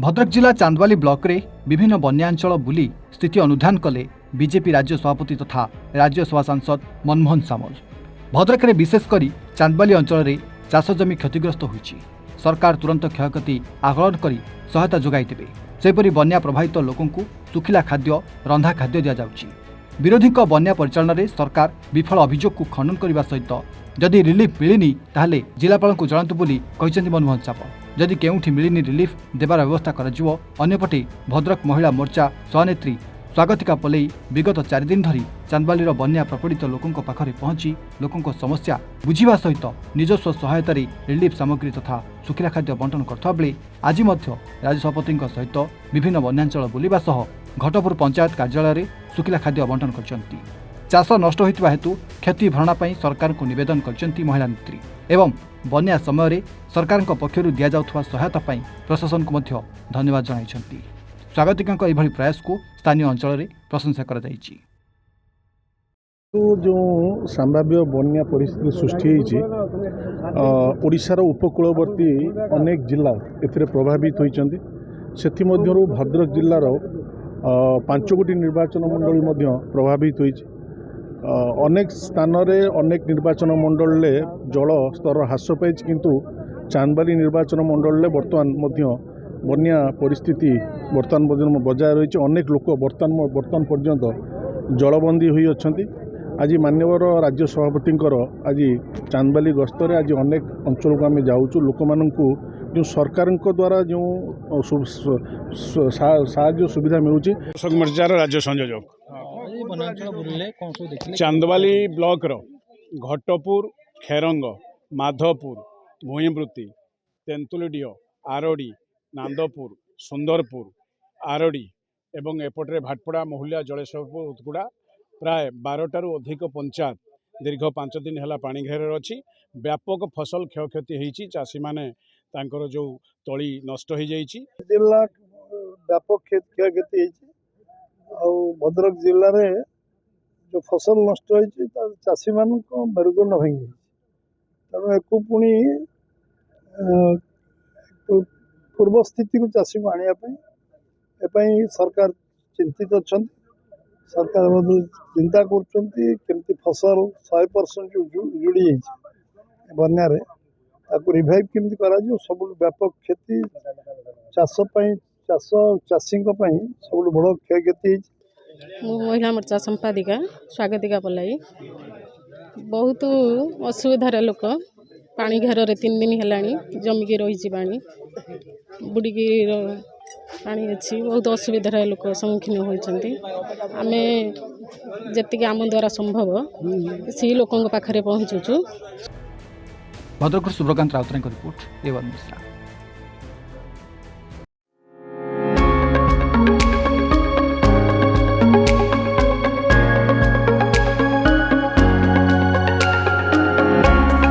भद्रक जिला चांदवाली ब्लॉक रे विभिन्न बन्यांचल बुली स्थिति अनुधान कले बीजेपी राज्य सभापति तथा राज्यसभा सांसद मनमोहन सामल। भद्रक रे विशेषकर चांदवाली अंचल रे चाष जमी क्षतिग्रस्त होईछि। सरकार तुरंत क्षयक्षति आकलन करी सहायता जोगाई देबे। सेपरि बन्या प्रभावित लोकंकु सुखिला खाद्य रंधा खाद्य दिया जाउछि। विरोधी बन्या परिचालन में सरकार विफल अभियोग को खंडन करने सहित जदि रिलीफ मिलनी ताहले जिलापाल को जणातु बोली कहते मनमोहन सामल। जदि केउठी मिलनी रिलीफ देवार व्यवस्था करा। अन्यपटे भद्रक महिला मोर्चा सभानेत्री स्वागतिका पलई विगत 4 दिन धरी चांदवाली बन्या प्रपीड़ित लोकों पाखरे पहुंची लोकों समस्या बुझा सहित निजस्व सहायता रिलीफ सामग्री तथा सुखिला खाद्य बंटन करता बेले आज राज्य सभापति सहित विभिन्न बन्यांचल बुलवा सह घटपुर पंचायत कार्यालय में सुखिला खाद्य बंटन करछंती। चाष नष्ट होइतिबा हेतु क्षति भरणा पई सरकार को निवेदन करछंती महिला नेत्री एवं बन्या समय सरकार पक्षरु दिया जाउथवा सहायता पई प्रशासन को मध्य धन्यवाद जणाइछंती। स्वागतिकांक एभली प्रयास को स्थानीय अंचल में प्रशंसा करा जाइछि। जो संभाव्य बन्या परिस्थिति सृष्टि ओडिशार उपकूलवर्ती अनेक जिला एथिरे प्रभावित होइछंती। सेथि मध्यरु भद्रक जिल्लार 5 गोटी निर्वाचन मंडली मध्य प्रभावित होइछि। अनेक स्थान रे अनेक निर्वाचन मंडल ले जल स्तर ह्रास पाइछि, किंतु चांदवाली निर्वाचन मंडल ले वर्तमान मध्य बन्या परिस्थिति वर्तमान बजाय रही। अनेक लोक वर्तमान पर्यंत जलबंदी होई अछंती। आज माननीय राज्य सभापति आज चांदवाली गस्तर आज अनेक अंचल को आम जाऊँ लोक मानू जो सरकार द्वारा जो साहाय्य सुविधा मिलूँ। मोर्चार राज्य संयोजक चांदवाली ब्लॉक घटपुर खेरंग माधवपुर भूईवृत्ति तेंतुलीडीह आरडी नांदपुर सुंदरपुर आरडी एवं एपटे भाटपड़ा महुलिया जलेश्वरपुर उतगुड़ा प्राय 12टारू अधिक पंचायत दीर्घ 5 दिन है पानी घेर अच्छी। व्यापक फसल क्षयक्षति होती। चाषी मैंने जो तली नष्ट हो जिला व्यापक क्षयक्षति भद्रक जिले में जो फसल नष्ट होती चाषी मान मेरुदंड भांगी तेणु एक पुणी पूर्व स्थिति को चाषी को आने सरकार चिंतित अच्छा। सरकार चिंता करमती फसल 100% जुड़ी बन्या रिवाइव केमती करा सब व्यापक क्षति चाषी सब बड़ क्षयक्षति। महिला मोर्चा संपादिका स्वागतिका पलाई बहुत असुविधार लोक पानी घेर 3 दिन है जमिकी रही पानी बुड़िकी पानी अच्छी बहुत असुविधार लोक सम्मुखीन होती। आमे जति आम द्वारा संभव से लोकों पाखरे पहुँचुचु। Bhadrak Subrakant Routray report A1 Mishra.